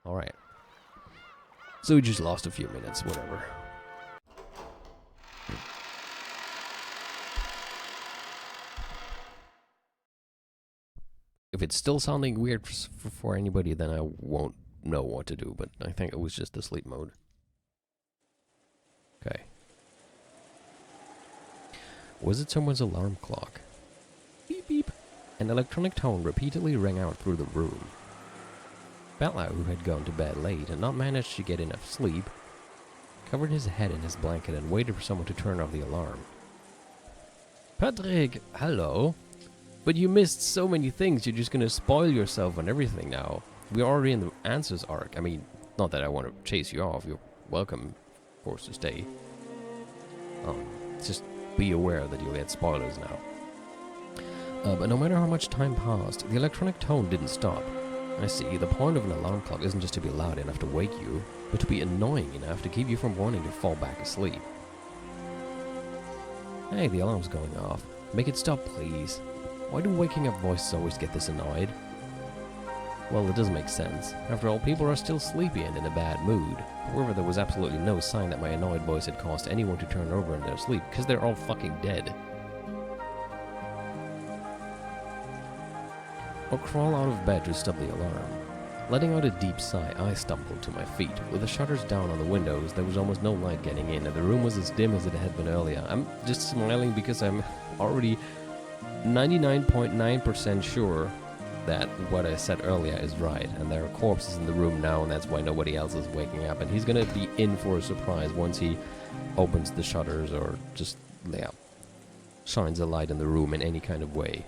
Alright. So we just lost a few minutes, whatever. If it's still sounding weird for anybody, then I won't know what to do, but I think it was just the sleep mode. Okay. Was it someone's alarm clock? Beep beep. An electronic tone repeatedly rang out through the room. Bella, who had gone to bed late and not managed to get enough sleep, covered his head in his blanket and waited for someone to turn off the alarm. Patrick, hello. But you missed so many things, you're just gonna spoil yourself on everything now. We're already in the answers arc. I mean, not that I want to chase you off. You're welcome, of course, to stay. Just be aware that you'll get spoilers now. But no matter how much time passed, the electronic tone didn't stop. I see, the point of an alarm clock isn't just to be loud enough to wake you, but to be annoying enough to keep you from wanting to fall back asleep. Hey, the alarm's going off. Make it stop, please. Why do waking up voices always get this annoyed? Well, it does make sense. After all, people are still sleepy and in a bad mood. However, there was absolutely no sign that my annoyed voice had caused anyone to turn over in their sleep, because they're all fucking dead. Or crawl out of bed to stop the alarm. Letting out a deep sigh, I stumbled to my feet. With the shutters down on the windows, there was almost no light getting in, and the room was as dim as it had been earlier. I'm just smiling because I'm already 99.9% sure that what I said earlier is right, and there are corpses in the room now, and that's why nobody else is waking up, and he's gonna be in for a surprise once he opens the shutters or just, yeah, shines a light in the room in any kind of way.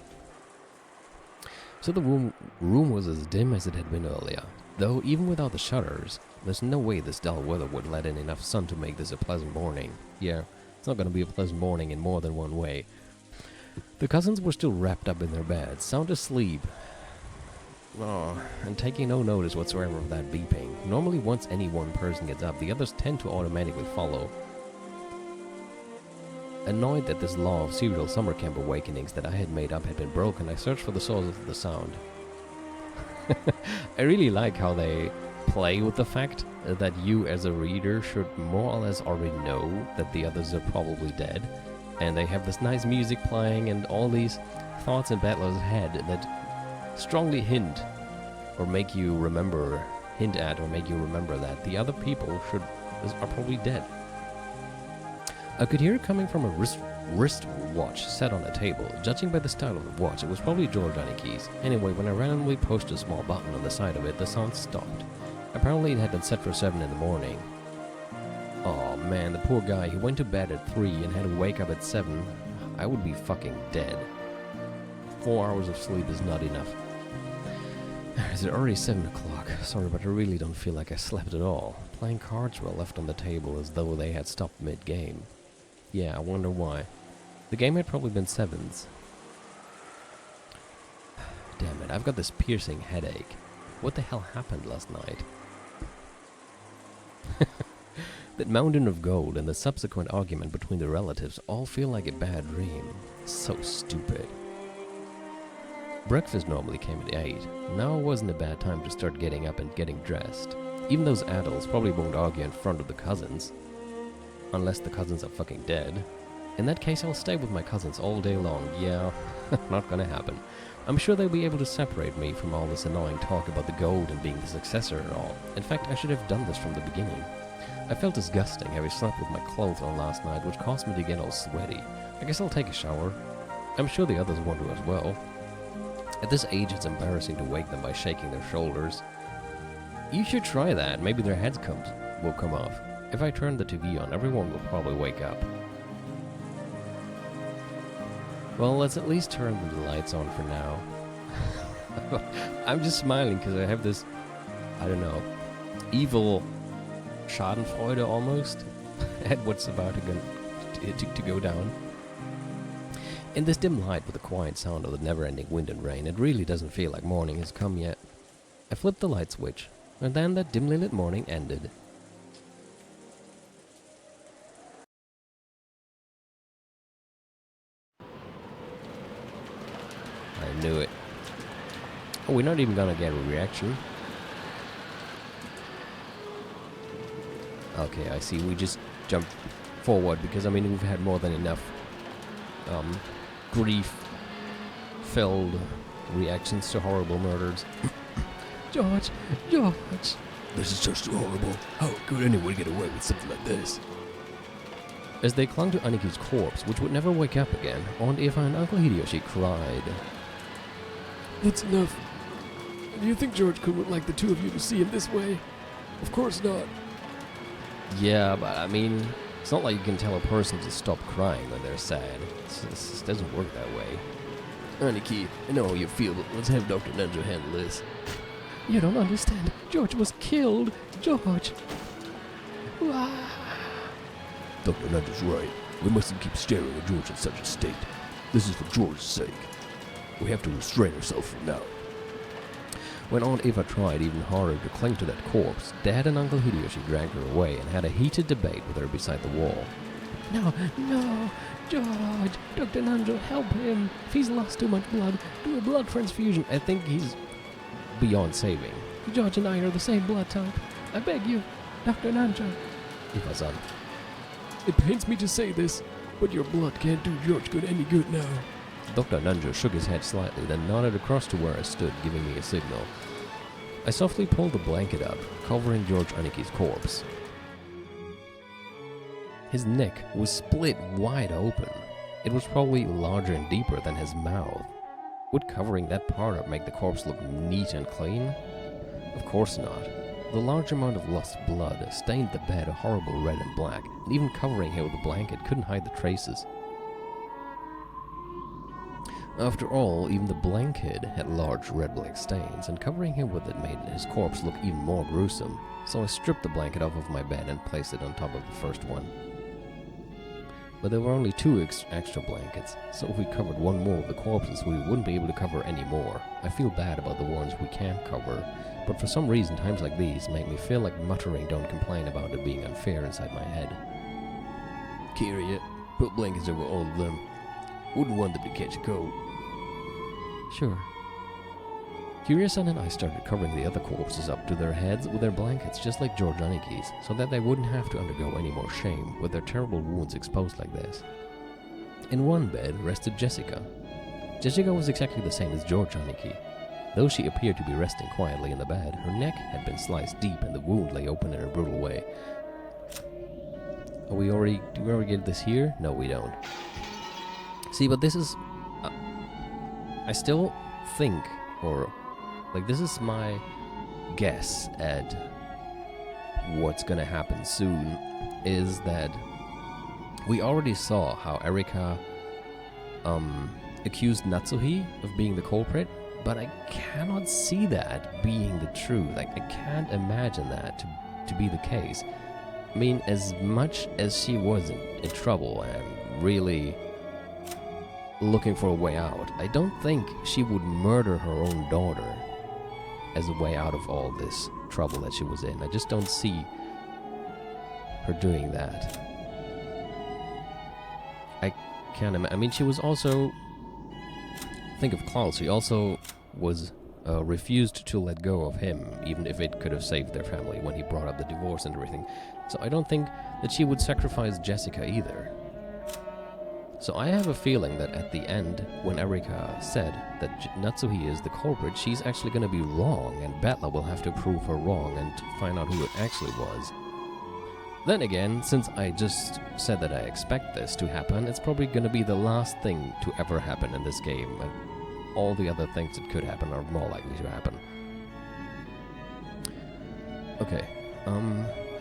So the room was as dim as it had been earlier, though even without the shutters, there's no way this dull weather would let in enough sun to make this a pleasant morning. Yeah, it's not gonna be a pleasant morning in more than one way. The cousins were still wrapped up in their beds, sound asleep. Oh, and taking no notice whatsoever of that beeping. Normally once any one person gets up, the others tend to automatically follow. Annoyed that this law of serial summer camp awakenings that I had made up had been broken, I searched for the source of the sound. I really like how they play with the fact that you as a reader should more or less already know that the others are probably dead. And they have this nice music playing and all these thoughts in Battler's head that strongly hint at or make you remember that the other people are probably dead. I could hear it coming from a wrist watch set on a table. Judging by the style of the watch, it was probably Giorgiani keys. Anyway, when I randomly pushed a small button on the side of it, the sound stopped. Apparently it had been set for 7 in the morning. Oh man, the poor guy, he went to bed at 3 and had to wake up at 7. I would be fucking dead. 4 hours of sleep is not enough. Is it already 7 o'clock? Sorry, but I really don't feel like I slept at all. Playing cards were left on the table as though they had stopped mid-game. Yeah, I wonder why. The game had probably been 7s. Damn it, I've got this piercing headache. What the hell happened last night? That mountain of gold and the subsequent argument between the relatives all feel like a bad dream. So stupid. Breakfast normally came at 8. Now wasn't a bad time to start getting up and getting dressed. Even those adults probably won't argue in front of the cousins. Unless the cousins are fucking dead. In that case, I'll stay with my cousins all day long. Yeah, not gonna happen. I'm sure they'll be able to separate me from all this annoying talk about the gold and being the successor and all. In fact, I should have done this from the beginning. I felt disgusting having slept with my clothes on last night, which caused me to get all sweaty. I guess I'll take a shower. I'm sure the others want to as well. At this age, it's embarrassing to wake them by shaking their shoulders. You should try that. Maybe their heads will come off. If I turn the TV on, everyone will probably wake up. Well, let's at least turn the lights on for now. I'm just smiling because I have this, I don't know, evil Schadenfreude almost at what's about to go down. In this dim light with the quiet sound of the never-ending wind and rain, it really doesn't feel like morning has come yet. I flipped the light switch, and then that dimly lit morning ended. I knew it. Oh, we're not even gonna get a reaction. Okay, I see. We just jump forward because, I mean, we've had more than enough grief-filled reactions to horrible murders. George! This is just horrible. How could anyone get away with something like this? As they clung to Aniki's corpse, which would never wake up again, Aunt Eva and Uncle Hideyoshi cried. That's enough. Do you think George could like the two of you to see him this way? Of course not. Yeah, but I mean, it's not like you can tell a person to stop crying when they're sad. It doesn't work that way. Aniki, I know how you feel, but let's have Dr. Ninja handle this. You don't understand. George was killed. George. Dr. Ninja's right. We mustn't keep staring at George in such a state. This is for George's sake. We have to restrain ourselves from now. When Aunt Eva tried even harder to cling to that corpse, Dad and Uncle Hideyoshi dragged her away and had a heated debate with her beside the wall. No, George, Dr. Nanjo, help him. If he's lost too much blood, do a blood transfusion. I think he's beyond saving. George and I are the same blood type. I beg you, Dr. Nanjo. Eva-san. It pains me to say this, but your blood can't do George any good now. Dr. Nanjo shook his head slightly, then nodded across to where I stood, giving me a signal. I softly pulled the blanket up, covering George Aniki's corpse. His neck was split wide open. It was probably larger and deeper than his mouth. Would covering that part up make the corpse look neat and clean? Of course not. The large amount of lost blood stained the bed a horrible red and black, and even covering him with a blanket couldn't hide the traces. After all, even the blanket had large red-black stains, and covering him with it made his corpse look even more gruesome, so I stripped the blanket off of my bed and placed it on top of the first one. But there were only 2 extra blankets, so if we covered one more of the corpses, we wouldn't be able to cover any more. I feel bad about the ones we can't cover, but for some reason times like these make me feel like muttering don't complain about it being unfair inside my head. Kirya, put blankets over all of them. Wouldn't want them to catch a cold. Sure. Kirya-san and I started covering the other corpses up to their heads with their blankets, just like George Aniki's, so that they wouldn't have to undergo any more shame with their terrible wounds exposed like this. In one bed rested Jessica. Jessica was exactly the same as George Aniki. Though she appeared to be resting quietly in the bed, her neck had been sliced deep and the wound lay open in a brutal way. Do we already get this here? No, we don't. See, but this is... I still think, this is my guess at what's gonna happen soon, is that we already saw how Erika accused Natsuhi of being the culprit, but I cannot see that being the truth. Like, I can't imagine that to be the case. I mean, as much as she was in trouble and really looking for a way out, I don't think she would murder her own daughter as a way out of all this trouble that she was in. I just don't see her doing that. I can't imagine. I mean, she was also... Think of Klaus. She also was refused to let go of him, even if it could have saved their family when he brought up the divorce and everything. So I don't think that she would sacrifice Jessica either. So I have a feeling that at the end, when Erika said that Natsuhi is the culprit, she's actually going to be wrong, and Bella will have to prove her wrong and find out who it actually was. Then again, since I just said that I expect this to happen, it's probably going to be the last thing to ever happen in this game, and all the other things that could happen are more likely to happen. Okay,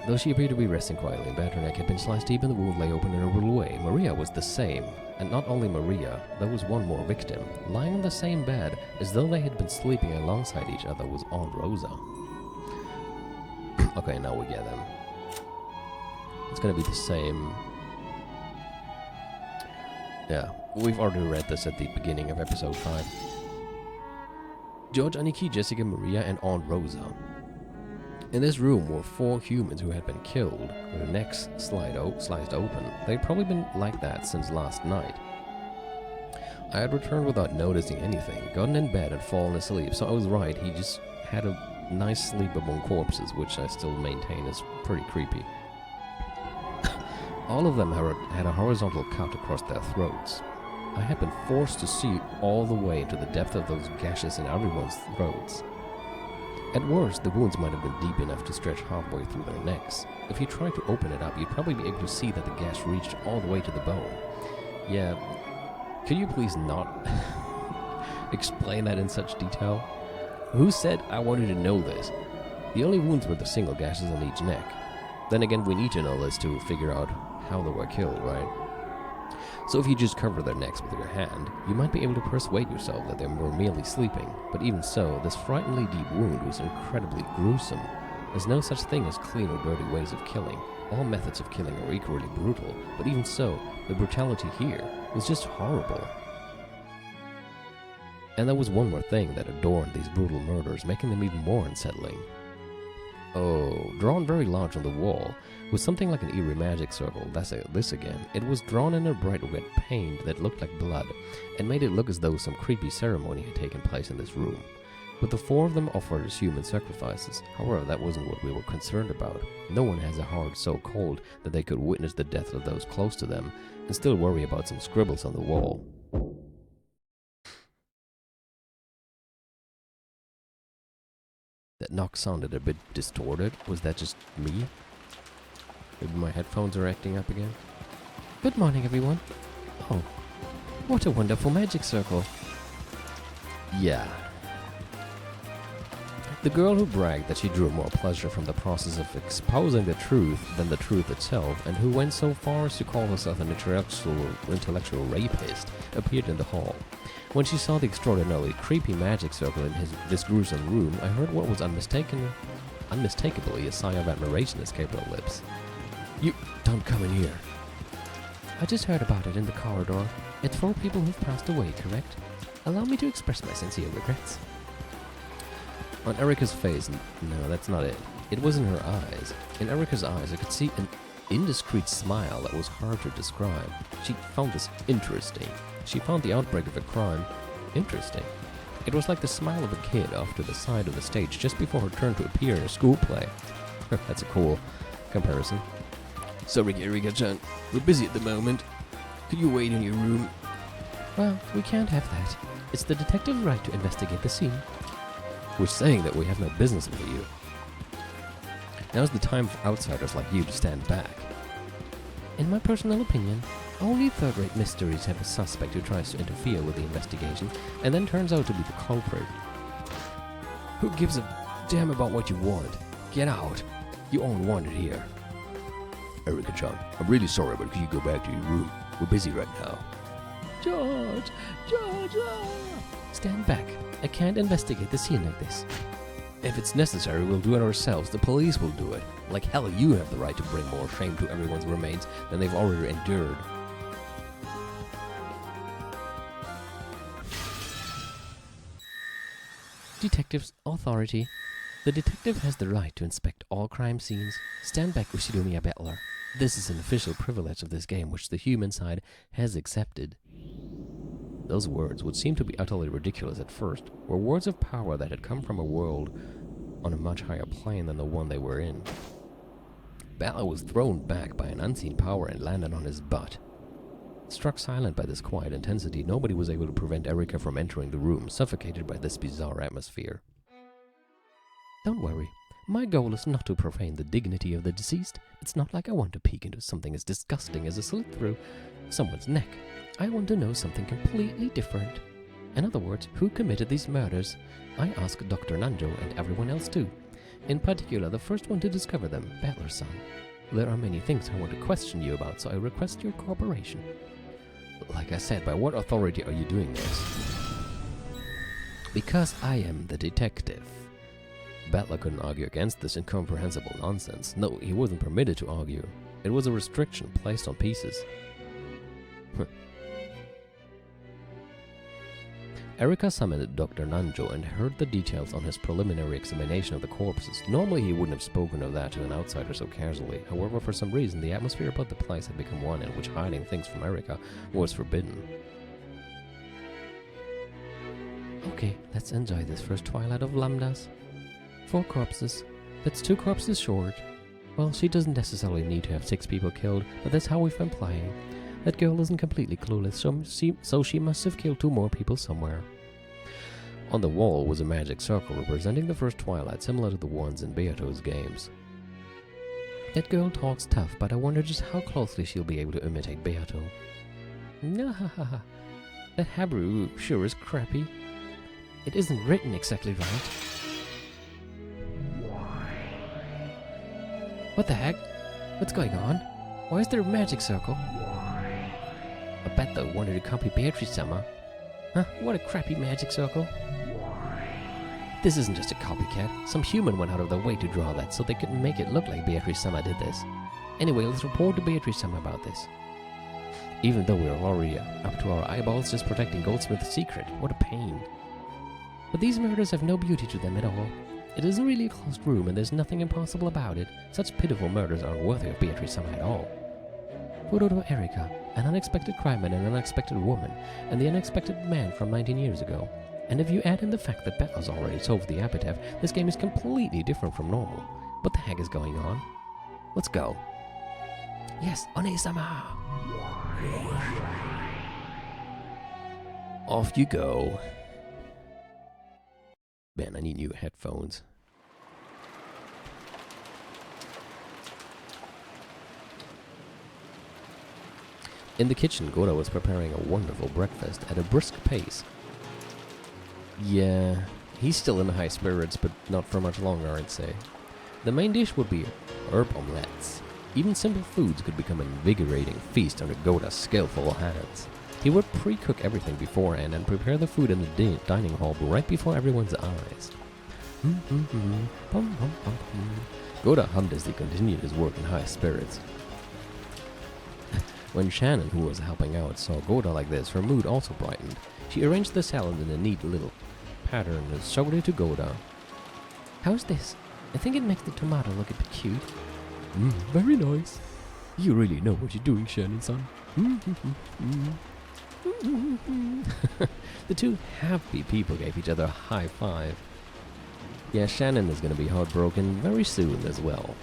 though she appeared to be resting quietly in bed, her neck had been sliced deep and the wound lay open in a brutal way. Maria was the same, and not only Maria, there was one more victim. Lying on the same bed, as though they had been sleeping alongside each other, was Aunt Rosa. Okay, now we get them. It's gonna be the same... Yeah, we've already read this at the beginning of episode 5. George, Aniki, Jessica, Maria, and Aunt Rosa. In this room were 4 humans who had been killed, with their necks sliced open. They'd probably been like that since last night. I had returned without noticing anything, gotten in bed and fallen asleep, so I was right, he just had a nice sleep among corpses, which I still maintain is pretty creepy. All of them had a horizontal cut across their throats. I had been forced to see all the way into the depth of those gashes in everyone's throats. At worst, the wounds might have been deep enough to stretch halfway through their necks. If you tried to open it up, you'd probably be able to see that the gash reached all the way to the bone. Yeah, could you please not explain that in such detail? Who said I wanted to know this? The only wounds were the single gashes on each neck. Then again, we need to know this to figure out how they were killed, right? So if you just cover their necks with your hand, you might be able to persuade yourself that they were merely sleeping. But even so, this frighteningly deep wound was incredibly gruesome. There's no such thing as clean or dirty ways of killing. All methods of killing are equally brutal, but even so, the brutality here was just horrible. And there was one more thing that adorned these brutal murders, making them even more unsettling. Oh, drawn very large on the wall was something like an eerie magic circle. That's this again. It was drawn in a bright red paint that looked like blood, and made it look as though some creepy ceremony had taken place in this room. But the four of them offered as human sacrifices. However, that wasn't what we were concerned about. No one has a heart so cold that they could witness the death of those close to them, and still worry about some scribbles on the wall. That knock sounded a bit distorted. Was that just me? Maybe my headphones are acting up again? Good morning, everyone. Oh, what a wonderful magic circle. Yeah. The girl who bragged that she drew more pleasure from the process of exposing the truth than the truth itself, and who went so far as to call herself an intellectual rapist, appeared in the hall. When she saw the extraordinarily creepy magic circle in this gruesome room, I heard what was unmistakably a sigh of admiration escape her lips. You don't come in here. I just heard about it in the corridor. It's for people who've passed away, correct? Allow me to express my sincere regrets. On Erica's face, no, that's not it. It was in her eyes. In Erica's eyes, I could see an indiscreet smile that was hard to describe. She found this interesting. She found the outbreak of a crime interesting. It was like the smile of a kid off to the side of the stage just before her turn to appear in a school play. That's a cool comparison. Sorry, Erika-chan. We're busy at the moment. Could you wait in your room? Well, we can't have that. It's the detective's right to investigate the scene. We're saying that we have no business with you. Now's the time for outsiders like you to stand back. In my personal opinion, only third-rate mysteries have a suspect who tries to interfere with the investigation and then turns out to be the culprit. Who gives a damn about what you want? Get out. You aren't wanted here. Erika-chan, I'm really sorry, but could you go back to your room? We're busy right now. George! Stand back. I can't investigate the scene like this. If it's necessary, we'll do it ourselves. The police will do it. Like hell, you have the right to bring more shame to everyone's remains than they've already endured. Detective's authority. The detective has the right to inspect all crime scenes. Stand back, Ushidomiya Butler. This is an official privilege of this game which the human side has accepted. Those words, which seemed to be utterly ridiculous at first, were words of power that had come from a world on a much higher plane than the one they were in. Bella was thrown back by an unseen power and landed on his butt. Struck silent by this quiet intensity, nobody was able to prevent Erika from entering the room, suffocated by this bizarre atmosphere. Don't worry. My goal is not to profane the dignity of the deceased. It's not like I want to peek into something as disgusting as a slit through someone's neck. I want to know something completely different. In other words, who committed these murders? I ask Dr. Nanjo and everyone else too. In particular, the first one to discover them, Butler-san. There are many things I want to question you about, so I request your cooperation. Like I said, by what authority are you doing this? Because I am the detective. Butler couldn't argue against this incomprehensible nonsense. No, he wasn't permitted to argue. It was a restriction placed on pieces. Erika summoned Dr. Nanjo and heard the details on his preliminary examination of the corpses. Normally he wouldn't have spoken of that to an outsider so casually. However, for some reason, the atmosphere about the place had become one in which hiding things from Erika was forbidden. Okay, let's enjoy this first twilight of lambdas. 4 corpses. That's 2 corpses short. Well, she doesn't necessarily need to have 6 people killed, but that's how we've been playing. That girl isn't completely clueless, so she must have killed 2 more people somewhere. On the wall was a magic circle representing the first Twilight, similar to the ones in Beato's games. That girl talks tough, but I wonder just how closely she'll be able to imitate Beato. Nahahaha. That Hebrew sure is crappy. It isn't written exactly right. What the heck? What's going on? Why is there a magic circle? I bet they wanted to copy Beatrice Summer. Huh? What a crappy magic circle. This isn't just a copycat. Some human went out of their way to draw that so they could make it look like Beatrice Summer did this. Anyway, let's report to Beatrice Summer about this. Even though we're already up to our eyeballs just protecting Goldsmith's secret, what a pain. But these murders have no beauty to them at all. It isn't really a closed room and there's nothing impossible about it. Such pitiful murders aren't worthy of Beatrice Summer at all. Photo to Erica, an unexpected crime and an unexpected woman, and the unexpected man from 19 years ago. And if you add in the fact that Bella's already solved the epitaph, this game is completely different from normal. What the heck is going on? Let's go. Yes, One-sama! Off you go. Man, I need new headphones. In the kitchen, Goda was preparing a wonderful breakfast at a brisk pace. Yeah, he's still in high spirits, but not for much longer, I'd say. The main dish would be herb omelettes. Even simple foods could become an invigorating feast under Goda's skillful hands. He would pre-cook everything beforehand and prepare the food in the dining hall right before everyone's eyes. Goda hummed as he continued his work in high spirits. When Shannon, who was helping out, saw Goda like this, her mood also brightened. She arranged the salad in a neat little pattern and showed it to Goda. How's this? I think it makes the tomato look a bit cute. Very nice. You really know what you're doing, Shannon-san. The two happy people gave each other a high five. Yeah, Shannon is going to be heartbroken very soon as well.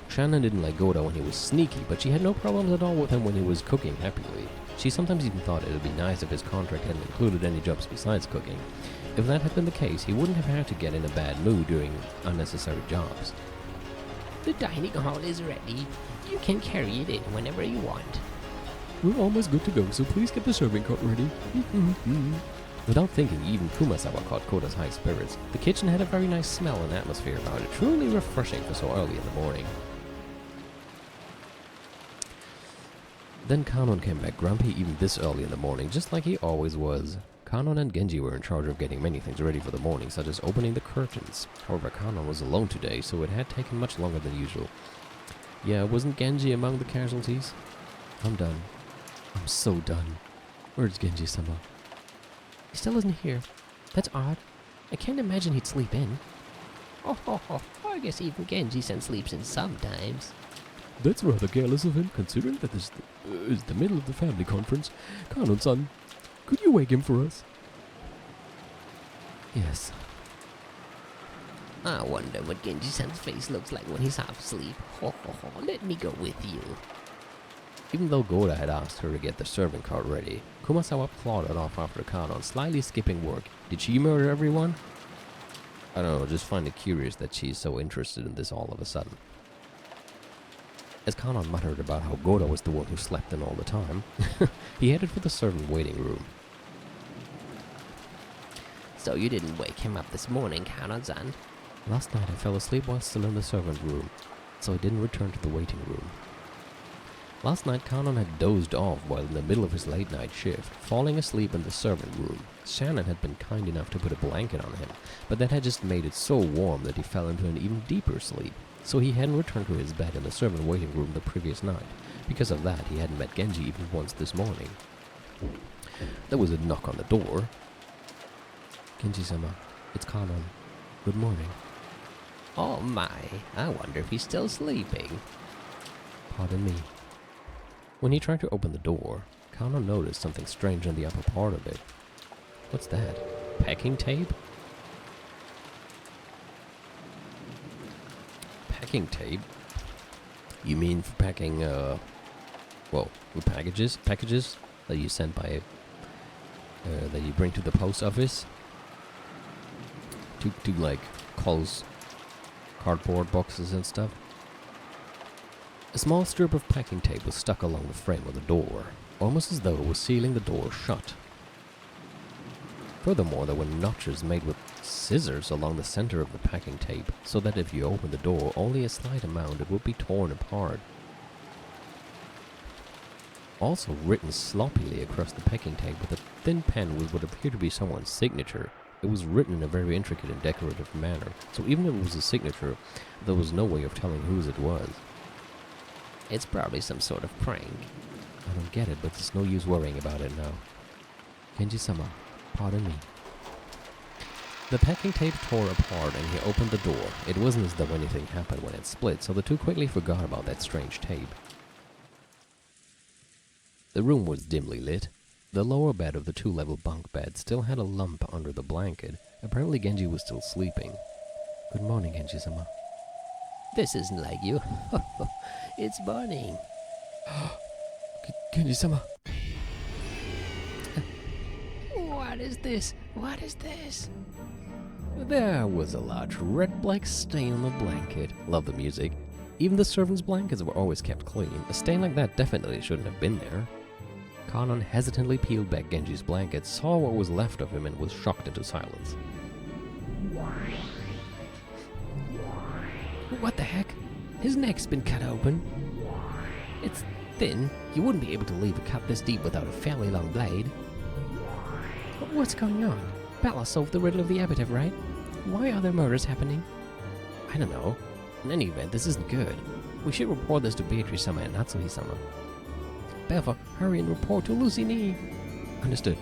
Shannon didn't like Goda when he was sneaky, but she had no problems at all with him when he was cooking happily. She sometimes even thought it would be nice if his contract hadn't included any jobs besides cooking. If that had been the case, he wouldn't have had to get in a bad mood doing unnecessary jobs. The dining hall is ready. You can carry it in whenever you want. We're almost good to go, so please get the serving cart ready. Without thinking, even Kumasawa caught Goda's high spirits. The kitchen had a very nice smell and atmosphere about it, truly refreshing for so early in the morning. Then Kanon came back grumpy even this early in the morning, just like he always was. Kanon and Genji were in charge of getting many things ready for the morning, such as opening the curtains. However, Kanon was alone today, so it had taken much longer than usual. Yeah, wasn't Genji among the casualties? I'm done. I'm so done. Where's Genji-sama? He still isn't here. That's odd. I can't imagine he'd sleep in. I guess even Genji-san sleeps in sometimes. That's rather careless of him, considering that this is the middle of the family conference. Kanon-san, could you wake him for us? Yes. I wonder what Genji-san's face looks like when he's half asleep. Let me go with you. Even though Goda had asked her to get the serving cart ready, Kumasawa plodded off after Kanon, slyly skipping work. Did she murder everyone? I don't know, just find it curious that she's so interested in this all of a sudden. As Kanon muttered about how Goda was the one who slept in all the time, he headed for the servant waiting room. So you didn't wake him up this morning, Kanon-san? Last night I fell asleep while still in the servant room, so I didn't return to the waiting room. Last night Kanon had dozed off while in the middle of his late night shift, falling asleep in the servant room. Shannon had been kind enough to put a blanket on him, but that had just made it so warm that he fell into an even deeper sleep. So he hadn't returned to his bed in the servant waiting room the previous night. Because of that, he hadn't met Genji even once this morning. There was a knock on the door. Genji-sama, it's Kanon. Good morning. Oh my, I wonder if he's still sleeping. Pardon me. When he tried to open the door, Kanon noticed something strange in the upper part of it. What's that? Packing tape? Packing tape? You mean for packing, well, with packages that you send by, that you bring to the post office? To like, close cardboard boxes and stuff? A small strip of packing tape was stuck along the frame of the door, almost as though it was sealing the door shut. Furthermore, there were notches made with scissors along the center of the packing tape, so that if you opened the door only a slight amount, it would be torn apart. Also written sloppily across the packing tape with a thin pen with what appeared to be someone's signature. It was written in a very intricate and decorative manner, so even if it was a signature, there was no way of telling whose it was. It's probably some sort of prank. I don't get it, but there's no use worrying about it now. Genji-sama, pardon me. The packing tape tore apart and he opened the door. It wasn't as though anything happened when it split, so the two quickly forgot about that strange tape. The room was dimly lit. The lower bed of the two-level bunk bed still had a lump under the blanket. Apparently Genji was still sleeping. Good morning, Genji-sama. This isn't like you. It's morning. Genji-sama. What is this? What is this? There was a large red-black stain on the blanket. Love the music. Even the servants' blankets were always kept clean. A stain like that definitely shouldn't have been there. Kanon hesitantly peeled back Genji's blanket, saw what was left of him, and was shocked into silence. What the heck? His neck's been cut open. It's thin. You wouldn't be able to leave a cut this deep without a fairly long blade. What's going on? Bella solved the riddle of the epitaph, right? Why are there murders happening? I don't know. In any event, this isn't good. We should report this to Beatrice-sama and Natsuhi-sama. Belva, hurry and report to Lucy Nee. Understood.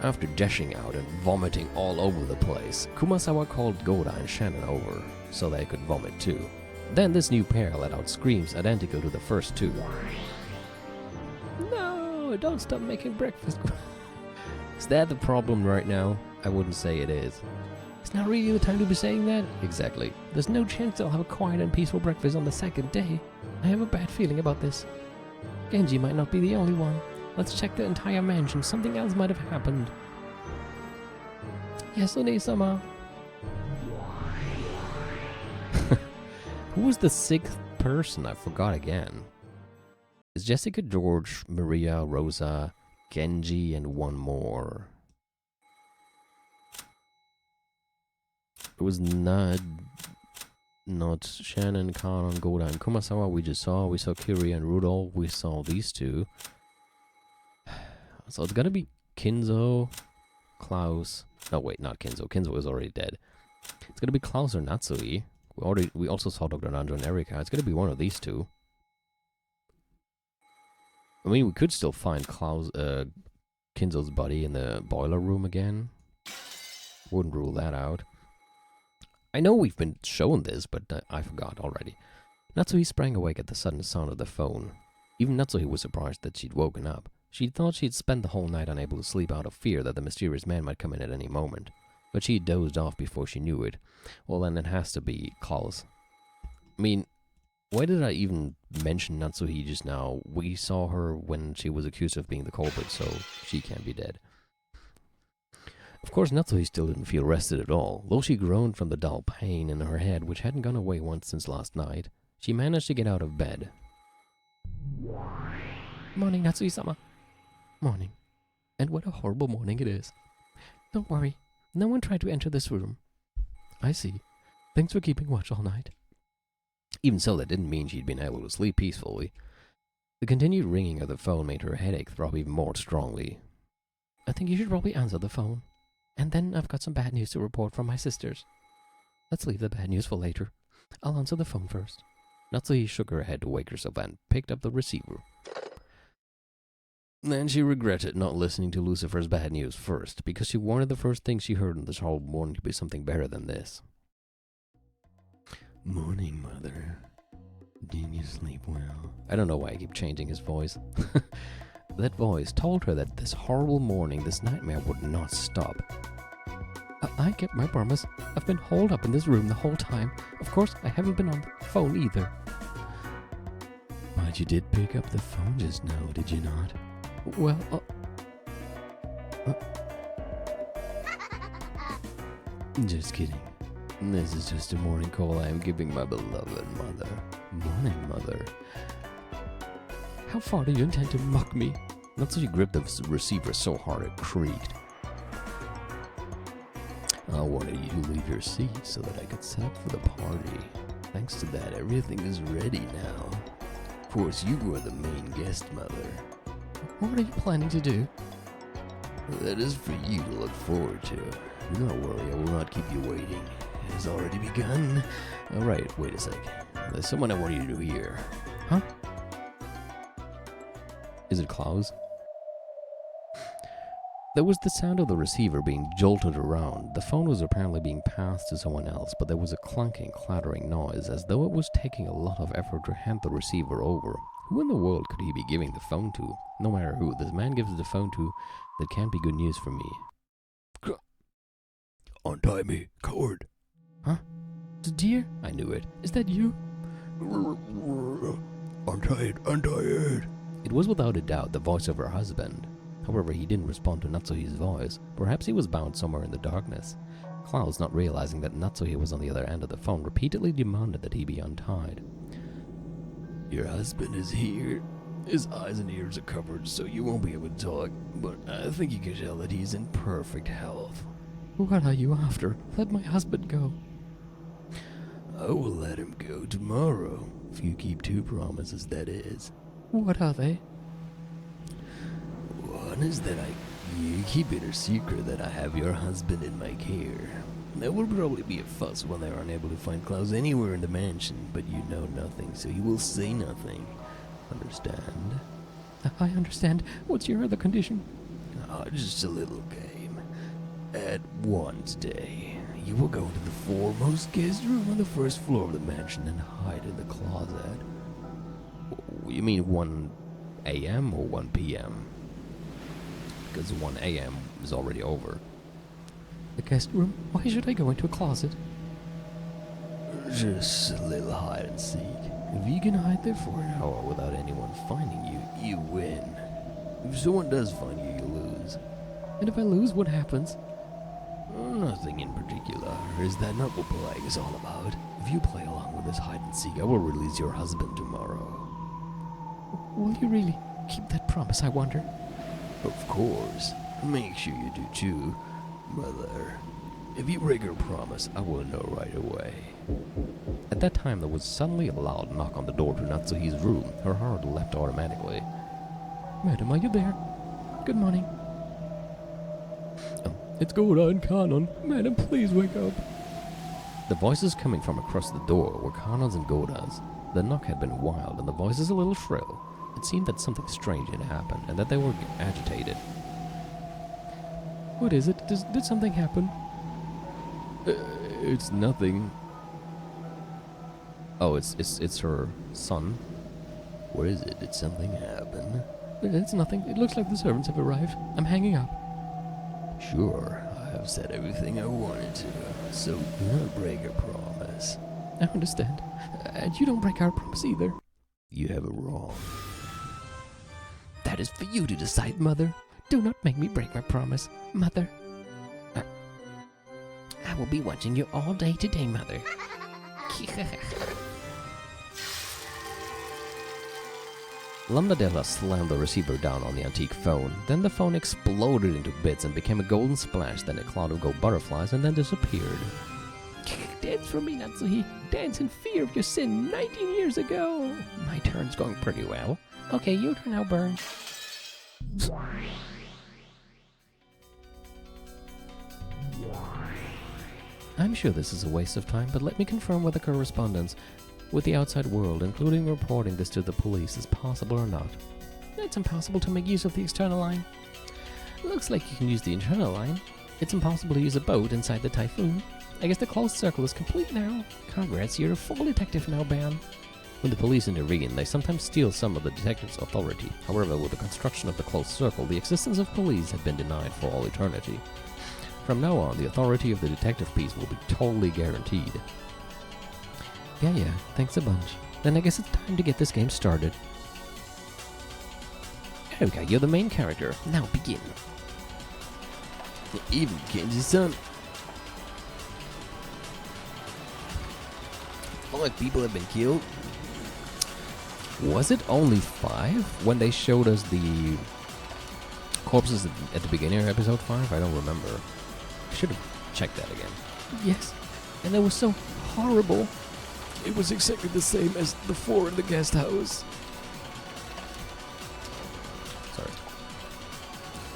After dashing out and vomiting all over the place, Kumasawa called Goda and Shannon over so they could vomit too. Then this new pair let out screams identical to the first two. No, don't stop making breakfast. Is that the problem right now? I wouldn't say it is. It's not really the time to be saying that. Exactly. There's no chance I'll have a quiet and peaceful breakfast on the second day. I have a bad feeling about this. Genji might not be the only one. Let's check the entire mansion. Something else might have happened. Yes, One-sama. Who was the sixth person? I forgot again. It's Jessica, George, Maria, Rosa, Genji, and one more. It was not Shannon, Kanon, Goda, and Kumasawa. We saw Kiri and Rudolph. We saw these two. So it's gonna be Kinzo, Klaus. No, wait, not Kinzo. Kinzo is already dead. It's gonna be Klaus or Natsui. We also saw Dr. Nanjo and Erika. It's gonna be one of these two. I mean, we could still find Kinzo's body in the boiler room again. Wouldn't rule that out. I know we've been shown this, but I forgot already. Natsui sprang awake at the sudden sound of the phone. Even Natsuhi was surprised that she'd woken up. She thought she'd spent the whole night unable to sleep out of fear that the mysterious man might come in at any moment. But she dozed off before she knew it. Well, then it has to be Klaus. I mean, why did I even mention Natsuhi just now? We saw her when she was accused of being the culprit, so she can't be dead. Of course, Natsuhi still didn't feel rested at all. Though she groaned from the dull pain in her head, which hadn't gone away once since last night, she managed to get out of bed. Morning, Natsui-sama. Morning. And what a horrible morning it is. Don't worry. No one tried to enter this room. I see. Thanks for keeping watch all night. Even so, that didn't mean she'd been able to sleep peacefully. The continued ringing of the phone made her headache throb even more strongly. I think you should probably answer the phone. And then I've got some bad news to report from my sisters. Let's leave the bad news for later. I'll answer the phone first. Natsui shook her head to wake herself and picked up the receiver. Then she regretted not listening to Lucifer's bad news first, because she wanted the first thing she heard in this whole morning to be something better than this. Morning, Mother. Did you sleep well? I don't know why I keep changing his voice. That voice told her that this horrible morning, this nightmare would not stop. I kept my promise. I've been holed up in this room the whole time. Of course, I haven't been on the phone either. But you did pick up the phone just now, did you not? Well, Just kidding. This is just a morning call I am giving my beloved mother. Morning, mother. how far do you intend to muck me? Natsuhi gripped the receiver so hard it creaked. I wanted you to leave your seat so that I could set up for the party. Thanks to that, everything is ready now. Of course, you were the main guest, mother. What are you planning to do? That is for you to look forward to. Do not worry, I will not keep you waiting. It has already begun. Alright, wait a sec. There's someone I want you to hear. Huh? Is it Klaus? There was the sound of the receiver being jolted around. The phone was apparently being passed to someone else, but there was a clunking, clattering noise, as though it was taking a lot of effort to hand the receiver over. Who in the world could he be giving the phone to? No matter who this man gives the phone to, that can't be good news for me. Untie me, coward. Huh? Dear? I knew it. Is that you? Untie it. It was without a doubt the voice of her husband. However, he didn't respond to Natsuhi's voice. Perhaps he was bound somewhere in the darkness. Klaus, not realizing that Natsuhi was on the other end of the phone, repeatedly demanded that he be untied. Your husband is here. His eyes and ears are covered, so you won't be able to talk, but I think you can tell that he's in perfect health. What are you after? Let my husband go. I will let him go tomorrow, if you keep 2 promises, that is. What are they? One is that you keep it a secret that I have your husband in my care. There will probably be a fuss when they are unable to find Klaus anywhere in the mansion, but you know nothing, so you will say nothing. Understand? I understand. What's your other condition? Just a little game. At Wednesday, you will go to the foremost guest room on the first floor of the mansion and hide in the closet. You mean 1 a.m. or 1 p.m.? Because 1 a.m. is already over. The guest room? Why should I go into a closet? Just a little hide and seek. If you can hide there for an hour without anyone finding you, you win. If someone does find you, you lose. And if I lose, what happens? Nothing in particular. Is that not what playing is all about? If you play along with this hide and seek, I will release your husband tomorrow. Will you really keep that promise, I wonder? Of course. Make sure you do too, mother. If you break your promise, I will know right away. At that time, there was suddenly a loud knock on the door to Natsuhi's room. Her heart leapt automatically. Madam, are you there? Good morning. It's Goda and Kanon. Madam, please wake up. The voices coming from across the door were Kanon's and Goda's. The knock had been wild and the voices a little shrill. It seemed that something strange had happened and that they were agitated. What is it? Did something happen? It's nothing. Oh, it's her son. What is it? Did something happen? It's nothing. It looks like the servants have arrived. I'm hanging up. Sure, I have said everything I wanted to, so do not break a promise. I understand. And you don't break our promise either. You have it wrong. That is for you to decide, Mother. Do not make me break my promise, Mother. I will be watching you all day today, Mother. Lambda slammed the receiver down on the antique phone. Then the phone exploded into bits and became a golden splash, then a cloud of gold butterflies, and then disappeared. Dance for me, Natsuhi. Dance in fear of your sin 19 years ago. My turn's going pretty well. Okay, your turn now, Burn. I'm sure this is a waste of time, but let me confirm whether correspondence with the outside world, including reporting this to the police, is possible or not. It's impossible to make use of the external line. Looks like you can use the internal line. It's impossible to use a boat inside the Typhoon. I guess the closed circle is complete now. Congrats, you're a full detective now, Ben. When the police intervene, they sometimes steal some of the detective's authority. However, with the construction of the closed circle, the existence of police had been denied for all eternity. From now on, the authority of the detective piece will be totally guaranteed. Yeah, thanks a bunch. Then I guess it's time to get this game started. Okay, you're the main character. Now begin. Even Kenji-san. 5 people have been killed. Was it only 5 when they showed us the corpses at the beginning of episode 5? I don't remember. I should have checked that again. Yes, and they were so horrible. It was exactly the same as the 4 in the guest house. Sorry.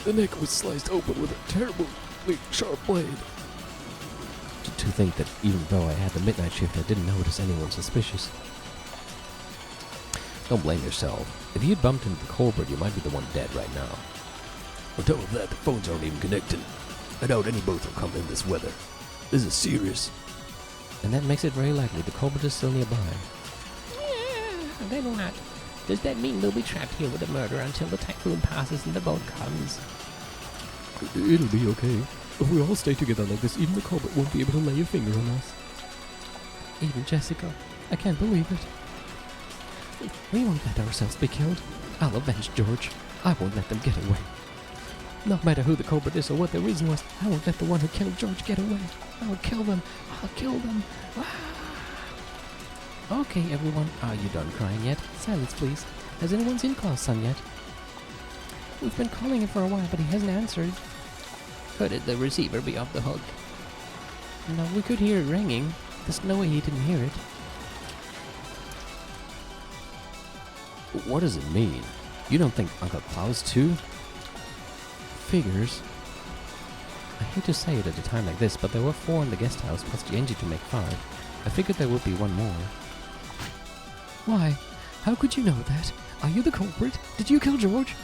The neck was sliced open with a terribly sharp blade. To think that even though I had the midnight shift, I didn't notice anyone suspicious. Don't blame yourself. If you'd bumped into the culprit, you might be the one dead right now. On top of that, the phones aren't even connected. I doubt any boats will come in this weather. This is serious. And that makes it very likely the culprit is still nearby. Yeah, then what? Does that mean they'll be trapped here with the murder until the typhoon passes and the boat comes? It'll be okay. If we all stay together like this, even the culprit won't be able to lay a finger on us. Even Jessica. I can't believe it. We won't let ourselves be killed. I'll avenge George. I won't let them get away. No matter who the culprit is or what their reason was, I won't let the one who killed George get away. I'll kill them. I'll kill them. Okay, everyone. Are you done crying yet? Silence, please. Has anyone seen Klaus' son yet? We've been calling him for a while, but he hasn't answered. Could the receiver be off the hook? No, we could hear it ringing. There's no way he didn't hear it. What does it mean? You don't think Uncle Klaus too? Figures. I hate to say it at a time like this, but there were 4 in the guest house plus Genji to make 5. I figured there would be one more. Why? How could you know that? Are you the culprit? Did you kill George?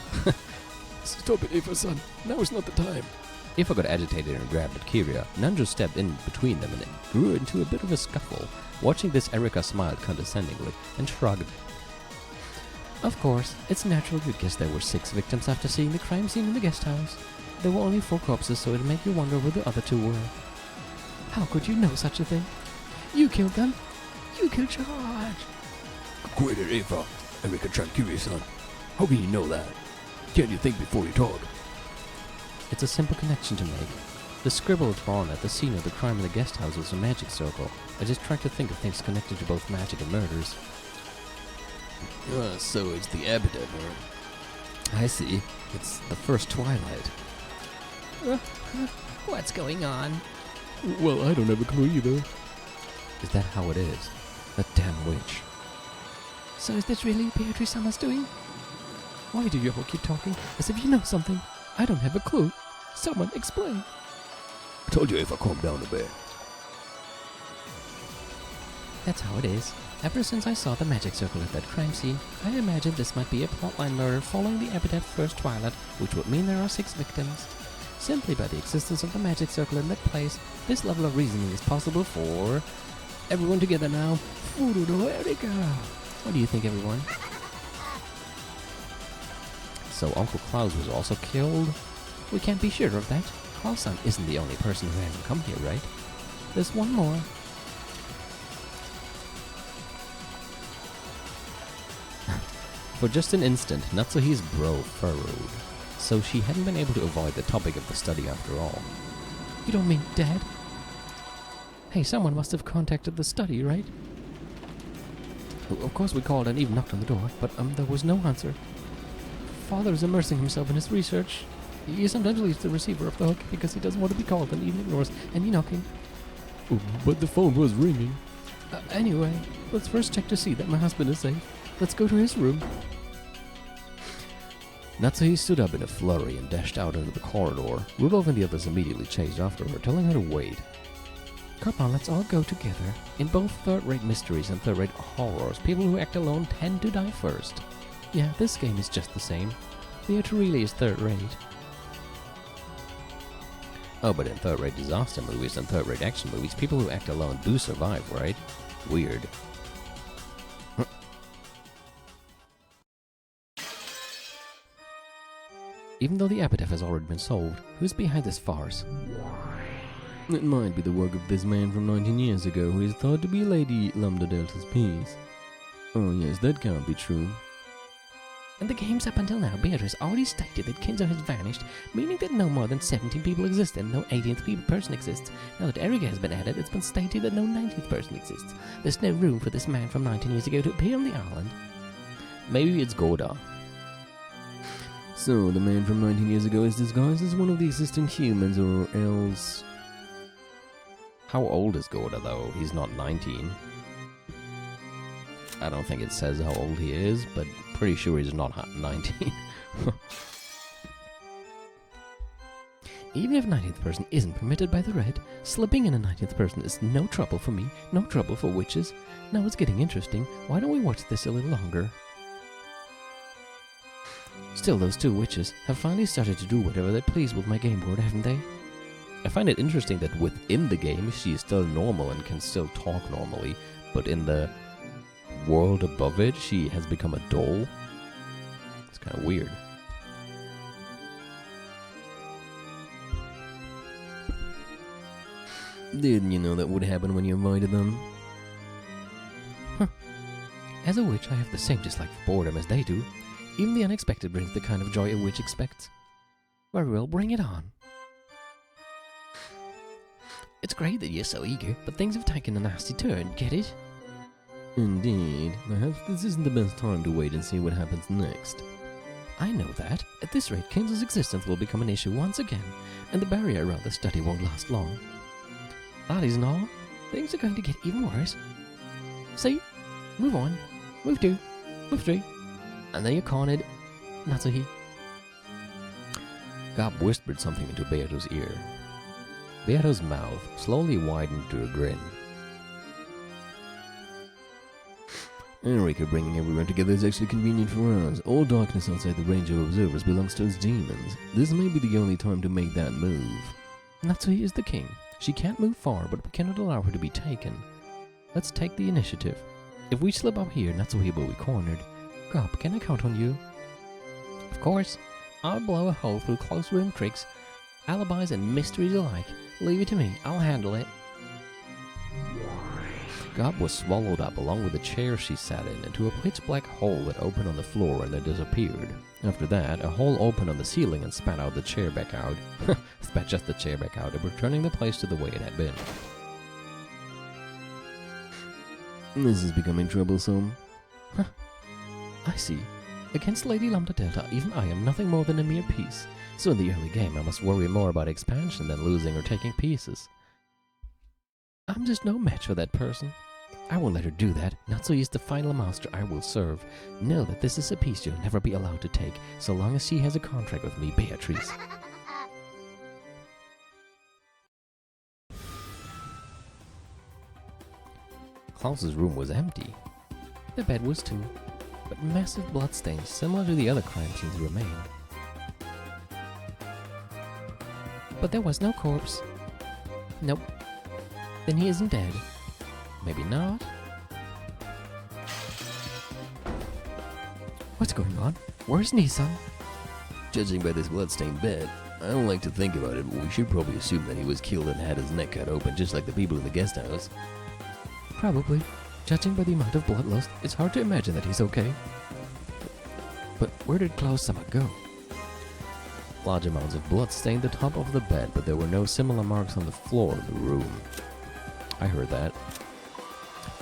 Stop it, Ifa-san. Now is not the time. Ifa got agitated and grabbed at Kiria. Nanjo stepped in between them and it grew into a bit of a scuffle. Watching this, Erika smiled condescendingly and shrugged. Of course, it's natural you'd guess there were 6 victims after seeing the crime scene in the guest house. There were only 4 corpses, so it'd make you wonder where the other 2 were. How could you know such a thing? You killed them. You killed George. Quit it, Ifa. Erika-chan Kiria-san. How can you know that? Can't you think before you talk? It's a simple connection to make. The scribble drawn at the scene of the crime in the guest house was a magic circle. I just tried to think of things connected to both magic and murders. So it's the aRdW, huh? I see. It's the first twilight. What's going on? Well, I don't have a clue either. Is that how it is? That damn witch. So is this really Beatrice-sama's doing? Why do you all keep talking as if you know something? I don't have a clue. Someone explain. I told you if I calm down a bit. That's how it is. Ever since I saw the magic circle at that crime scene, I imagined this might be a plotline murder following the aRdW first twilight, which would mean there are 6 victims. Simply by the existence of the magic circle in that place, this level of reasoning is possible for... Everyone together now. Furudo Erika! What do you think, everyone? So Uncle Klaus was also killed? We can't be sure of that. Klaus-san isn't the only person who hasn't come here, right? There's one more. For just an instant, Natsuhi's brow furrowed. So she hadn't been able to avoid the topic of the study after all. You don't mean Dad? Hey, someone must have contacted the study, right? Of course we called and even knocked on the door, but there was no answer. Father is immersing himself in his research. He sometimes leaves the receiver off the hook because he doesn't want to be called and even ignores any knocking. Oh, but the phone was ringing. Anyway, let's first check to see that my husband is safe. Let's go to his room. Natsuhi stood up in a flurry and dashed out into the corridor. Rudolph and the others immediately chased after her, telling her to wait. Come on, let's all go together. In both third-rate mysteries and third-rate horrors, people who act alone tend to die first. Yeah, this game is just the same. Theatre really is third-rate. Oh, but in third-rate disaster movies and third-rate action movies, people who act alone do survive, right? Weird. Even though the aRdW has already been solved, who's behind this farce? It might be the work of this man from 19 years ago who is thought to be Lady Lambda Delta's piece. Oh yes, that can't be true. In the games up until now, Beatrice already stated that Kinzo has vanished, meaning that no more than 17 people exist and no 18th person exists. Now that Erica has been added, it's been stated that no 19th person exists. There's no room for this man from 19 years ago to appear on the island. Maybe it's Gorda. So, the man from 19 years ago is disguised as one of the existing humans, or else... How old is Gorda, though? He's not 19. I don't think it says how old he is, but pretty sure he's not 19. Even if 19th person isn't permitted by the red, slipping in a 19th person is no trouble for me, no trouble for witches. Now it's getting interesting. Why don't we watch this a little longer? Still, those two witches have finally started to do whatever they please with my game board, haven't they? I find it interesting that within the game, she is still normal and can still talk normally, but in the world above it, she has become a doll. It's kind of weird. Didn't you know that would happen when you invited them? As a witch, I have the same dislike for boredom as they do. Even the unexpected brings the kind of joy a witch expects. Very well, bring it on. It's great that you're so eager, but things have taken a nasty turn, get it? Indeed. Perhaps this isn't the best time to wait and see what happens next. I know that. At this rate, Kinzel's existence will become an issue once again, and the barrier around the study won't last long. That isn't all. Things are going to get even worse. See? Move on. Move 2. Move 3. And then you're cornered. Not so he. Gob whispered something into Beato's ear. Beato's mouth slowly widened to a grin. Erica bringing everyone together is actually convenient for us. All darkness outside the range of observers belongs to us demons. This may be the only time to make that move. Natsuhi is the king. She can't move far, but we cannot allow her to be taken. Let's take the initiative. If we slip up here, Natsuhi will be cornered. Gob, can I count on you? Of course. I'll blow a hole through close room tricks, alibis and mysteries alike. Leave it to me. I'll handle it. Gob was swallowed up along with the chair she sat in into a pitch-black hole that opened on the floor and then disappeared. After that, a hole opened on the ceiling and spat out the chair back out. Spat just the chair back out, returning the place to the way it had been. This is becoming troublesome. I see. Against Lady Lambda Delta, even I am nothing more than a mere piece. So in the early game, I must worry more about expansion than losing or taking pieces. I'm just no match for that person. I won't let her do that. Natsui is the final master I will serve. Know that this is a piece you'll never be allowed to take, so long as she has a contract with me, Beatrice. Klaus's room was empty. The bed was too, but massive bloodstains similar to the other crime scenes remained. But there was no corpse. Nope. Then he isn't dead. Maybe not. What's going on? Where's Nissan? Judging by this bloodstained bed, I don't like to think about it, but we should probably assume that he was killed and had his neck cut open just like the people in the guest house. Probably. Judging by the amount of bloodlust, it's hard to imagine that he's okay. But where did Klaus-sama go? Large amounts of blood stained the top of the bed, but there were no similar marks on the floor of the room. I heard that.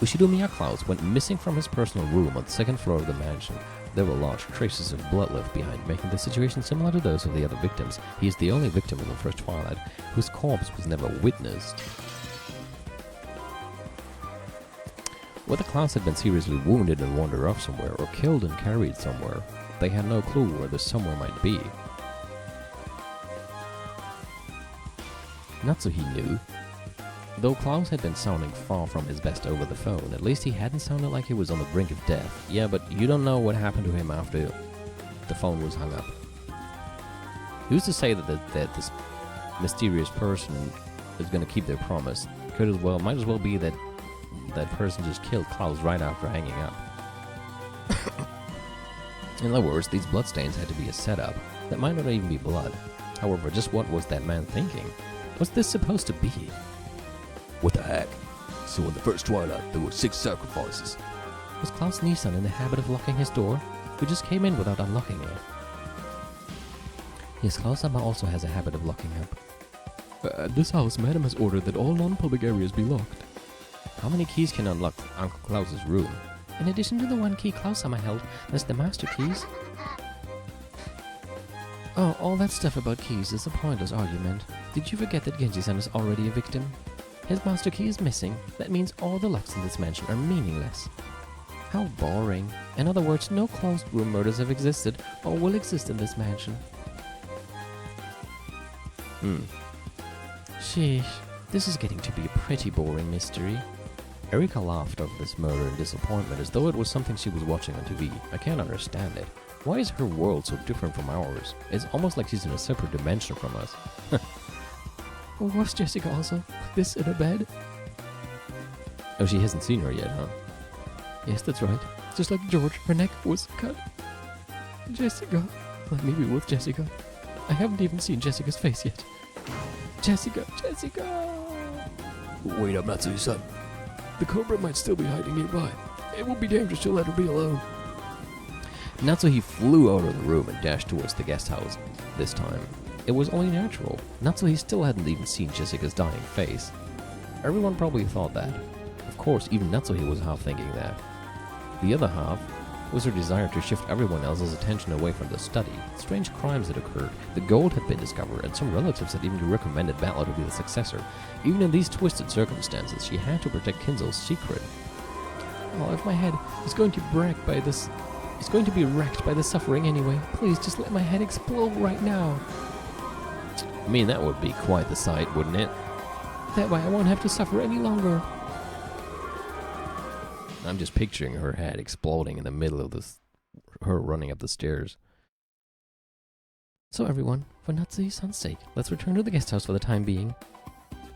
Ushidomiya Klaus went missing from his personal room on the second floor of the mansion. There were large traces of blood left behind, making the situation similar to those of the other victims. He is the only victim in the first Twilight whose corpse was never witnessed. Whether Klaus had been seriously wounded and wandered off somewhere, or killed and carried somewhere, they had no clue where this somewhere might be. Natsuhi knew. Though Klaus had been sounding far from his best over the phone, at least he hadn't sounded like he was on the brink of death. Yeah, but you don't know what happened to him after the phone was hung up. Who's to say that this mysterious person is going to keep their promise? Might as well be that that person just killed Klaus right after hanging up. In other words, these bloodstains had to be a setup. That might not even be blood. However, just what was that man thinking? What's this supposed to be? What the heck? So in the first Twilight, there were 6 sacrifices. Was Klaus Nissan in the habit of locking his door? We just came in without unlocking it. Yes, Klaus also has a habit of locking up. At this house, Madam has ordered that all non-public areas be locked. How many keys can unlock Uncle Klaus's room? In addition to the one key Klaus held, there's the master keys. Oh, all that stuff about keys is a pointless argument. Did you forget that Genji-san is already a victim? His master key is missing. That means all the locks in this mansion are meaningless. How boring. In other words, no closed room murders have existed or will exist in this mansion. Sheesh, this is getting to be a pretty boring mystery. Erika laughed over this murder in disappointment as though it was something she was watching on TV. I can't understand it. Why is her world so different from ours? It's almost like she's in a separate dimension from us. Was Jessica also this in a bed? Oh, she hasn't seen her yet, huh? Yes, that's right. Just like George, her neck was cut. Jessica. Let me be with Jessica. I haven't even seen Jessica's face yet. Jessica! Wait up, Matsui-san. The Cobra might still be hiding nearby. It will be dangerous to let her be alone. Natsuhi flew out of the room and dashed towards the guest house. This time, it was only natural. Natsuhi still hadn't even seen Jessica's dying face. Everyone probably thought that. Of course, even Natsuhi was half thinking that. The other half was her desire to shift everyone else's attention away from the study. Strange crimes had occurred, the gold had been discovered, and some relatives had even recommended Butler to be the successor. Even in these twisted circumstances, she had to protect Kinzo's secret. Oh, if my head is going to be wrecked by this... It's going to be wrecked by the suffering anyway. Please, just let my head explode right now. I mean, that would be quite the sight, wouldn't it? That way I won't have to suffer any longer. I'm just picturing her head exploding in the middle of her running up the stairs. So everyone, for Natsuhi-san's sake, let's return to the guest house for the time being.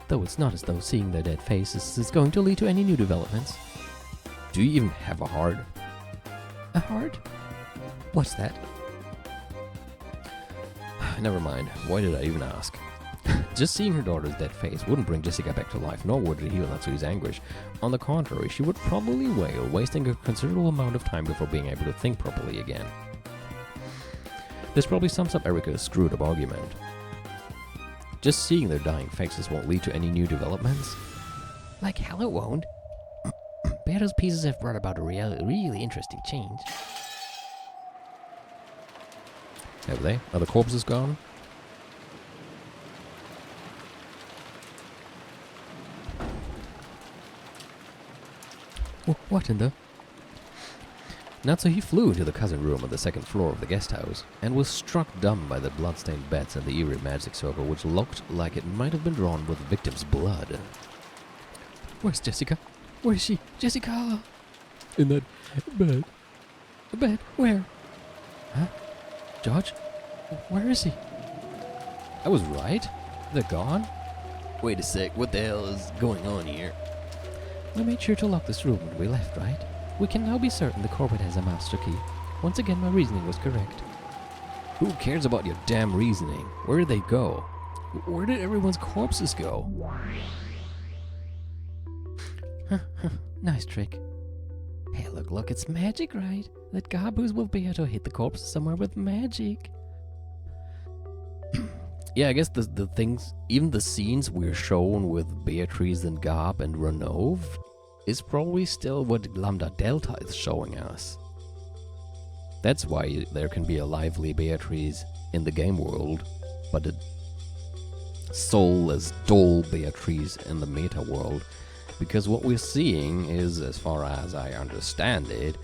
Though it's not as though seeing their dead faces is going to lead to any new developments. Do you even have a heart? A heart? What's that? Never mind. Why did I even ask? Just seeing her daughter's dead face wouldn't bring Jessica back to life, nor would it heal Natsuhi's anguish. On the contrary, she would probably wail, wasting a considerable amount of time before being able to think properly again. This probably sums up Erika's screwed-up argument. Just seeing their dying faces won't lead to any new developments? Like hell it won't. Beato's pieces have brought about a really interesting change. Have they? Are the corpses gone? What in the... Natsuhi flew into the cousin room on the second floor of the guest house, and was struck dumb by the blood-stained beds and the eerie magic circle which looked like it might have been drawn with the victim's blood. Where's Jessica? Where is she? Jessica! In that bed. A bed? Where? Huh? George? Where is he? I was right? They're gone? Wait a sec, what the hell is going on here? We made sure to lock this room when we left, right? We can now be certain the corporate has a master key. Once again, my reasoning was correct. Who cares about your damn reasoning? Where did they go? Where did everyone's corpses go? Nice trick. Hey, look, it's magic, right? That Gabu's will be able to hit the corpse somewhere with magic. Yeah, I guess the things, even the scenes we're shown with Beatrice and Gab and Renov is probably still what Lambda Delta is showing us. That's why there can be a lively Beatrice in the game world, but a soulless, dull Beatrice in the meta world. Because what we're seeing is, as far as I understand it,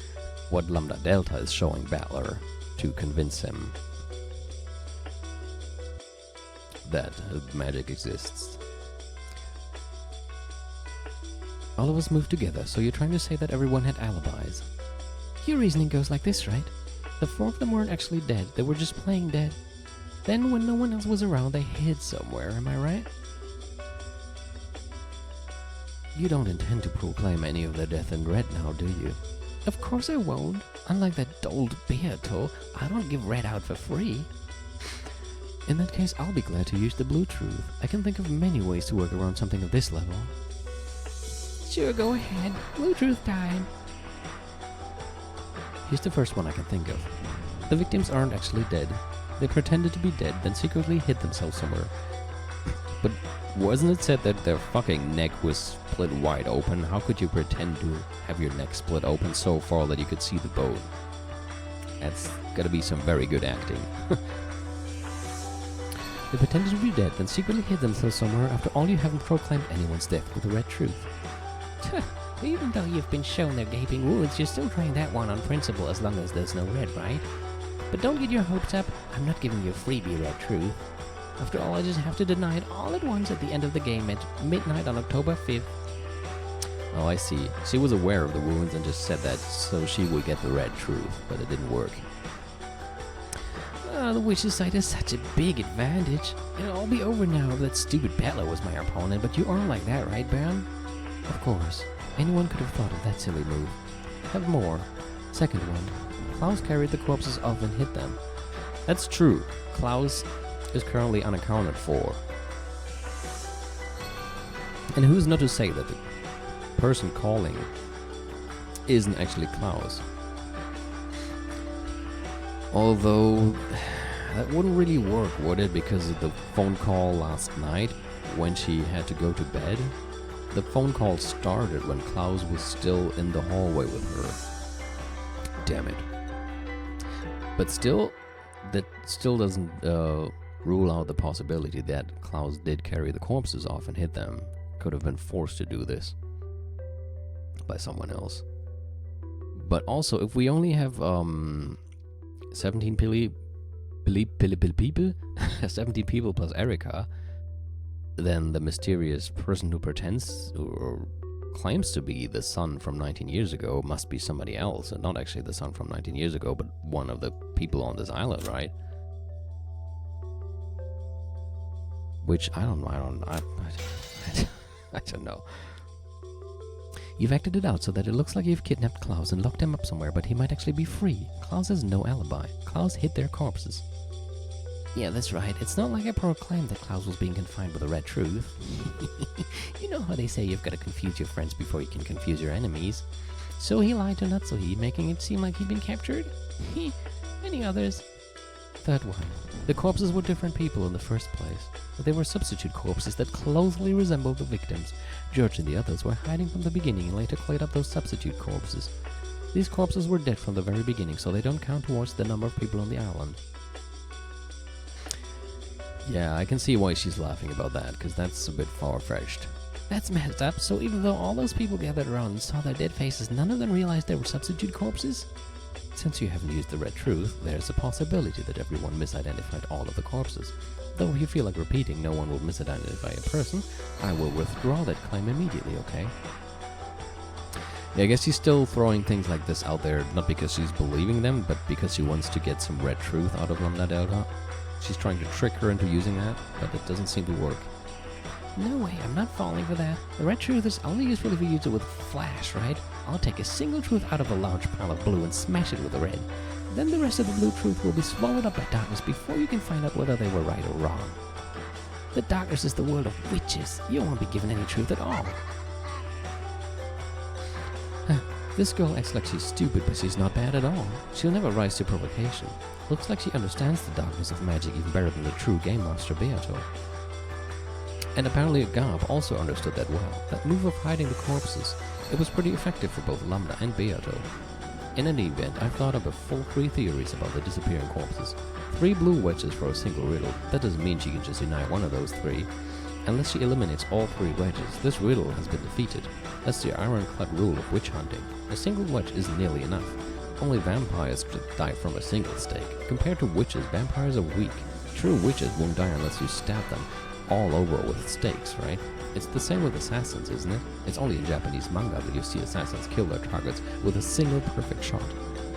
what Lambda Delta is showing Butler to convince him that magic exists. All of us moved together, so you're trying to say that everyone had alibis. Your reasoning goes like this, right? The 4 of them weren't actually dead, they were just playing dead. Then when no one else was around, they hid somewhere, am I right? You don't intend to proclaim any of their death in red now, do you? Of course I won't. Unlike that dulled Beato, I don't give red out for free. In that case, I'll be glad to use the blue truth. I can think of many ways to work around something of this level. Sure, go ahead. Blue truth time. Here's the first one I can think of. The victims aren't actually dead. They pretended to be dead, then secretly hid themselves somewhere. But wasn't it said that their fucking neck was split wide open? How could you pretend to have your neck split open so far that you could see the bone? That's gotta be some very good acting. They pretended to be dead, then secretly hid themselves somewhere. After all, you haven't proclaimed anyone's death with the red truth. Even though you've been shown their gaping wounds, you're still trying that one on principle as long as there's no red, right? But don't get your hopes up. I'm not giving you a freebie red truth. After all, I just have to deny it all at once at the end of the game at midnight on October 5th. Oh, I see. She was aware of the wounds and just said that so she would get the red truth, but it didn't work. Oh, the witch's sight is such a big advantage. It'll all be over now if that stupid Bella was my opponent, but you aren't like that, right, Baron? Of course. Anyone could have thought of that silly move. Have more. Second one. Klaus carried the corpses off and hid them. That's true. Klaus is currently unaccounted for. And who's not to say that the person calling isn't actually Klaus? Although, that wouldn't really work, would it? Because of the phone call last night when she had to go to bed. The phone call started when Klaus was still in the hallway with her. Damn it. But still, that still doesn't rule out the possibility that Klaus did carry the corpses off and hid them. Could have been forced to do this by someone else. But also, if we only have 17 people, 17 people plus Erika, then the mysterious person who pretends or claims to be the son from 19 years ago must be somebody else, and not actually the son from 19 years ago, but one of the people on this island, right? Which I don't know. You've acted it out so that it looks like you've kidnapped Klaus and locked him up somewhere, but he might actually be free. Klaus has no alibi. Klaus hid their corpses. Yeah, that's right. It's not like I proclaimed that Klaus was being confined with the red truth. You know how they say you've got to confuse your friends before you can confuse your enemies. So he lied to Natsuhi, making it seem like he'd been captured? Any others? Third one. The corpses were different people in the first place, but they were substitute corpses that closely resembled the victims. George and the others were hiding from the beginning and later cleared up those substitute corpses. These corpses were dead from the very beginning, so they don't count towards the number of people on the island. Yeah, I can see why she's laughing about that, because that's a bit far-fetched. That's messed up. So even though all those people gathered around and saw their dead faces, none of them realized they were substitute corpses? Since you haven't used the red truth, there's a possibility that everyone misidentified all of the corpses. Though if you feel like repeating no one will misidentify a person, I will withdraw that claim immediately, okay? Yeah, I guess she's still throwing things like this out there, not because she's believing them, but because she wants to get some red truth out of Lambda Delta. She's trying to trick her into using that, but it doesn't seem to work. No way, I'm not falling for that. The red truth is only useful if you use it with flash, right? I'll take a single truth out of a large pile of blue and smash it with the red. Then the rest of the blue truth will be swallowed up by darkness before you can find out whether they were right or wrong. The darkness is the world of witches. You won't be given any truth at all. This girl acts like she's stupid, but she's not bad at all. She'll never rise to provocation. Looks like she understands the darkness of magic even better than the true game master Beato. And apparently Garb also understood that well. That move of hiding the corpses, it was pretty effective for both Lambda and Beato. In any event, I've thought up a full 3 theories about the disappearing corpses. 3 blue wedges for a single riddle. That doesn't mean she can just deny one of those 3. Unless she eliminates all 3 wedges, this riddle has been defeated. That's the ironclad rule of witch hunting. A single wedge is nearly enough. Only vampires could die from a single stake. Compared to witches, vampires are weak. True witches won't die unless you stab them all over with stakes, right? It's the same with assassins, isn't it? It's only in Japanese manga that you see assassins kill their targets with a single perfect shot.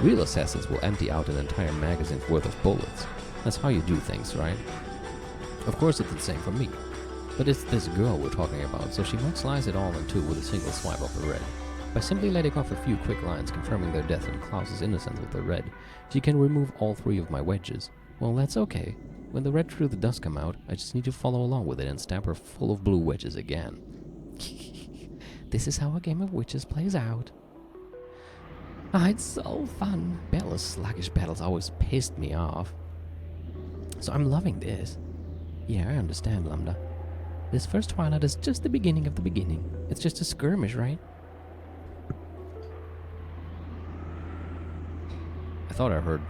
Real assassins will empty out an entire magazine's worth of bullets. That's how you do things, right? Of course it's the same for me. But it's this girl we're talking about, so she might slice it all in two with a single swipe of the red. By simply letting off a few quick lines confirming their death and Klaus's innocence with the red, she can remove all 3 of my wedges. Well, that's okay. When the red truth does come out, I just need to follow along with it and stab her full of blue wedges again. This is how a game of witches plays out. Ah, it's so fun. Bella's sluggish battles always pissed me off. So I'm loving this. Yeah, I understand, Lambda. This first Twilight is just the beginning of the beginning. It's just a skirmish, right? I thought I heard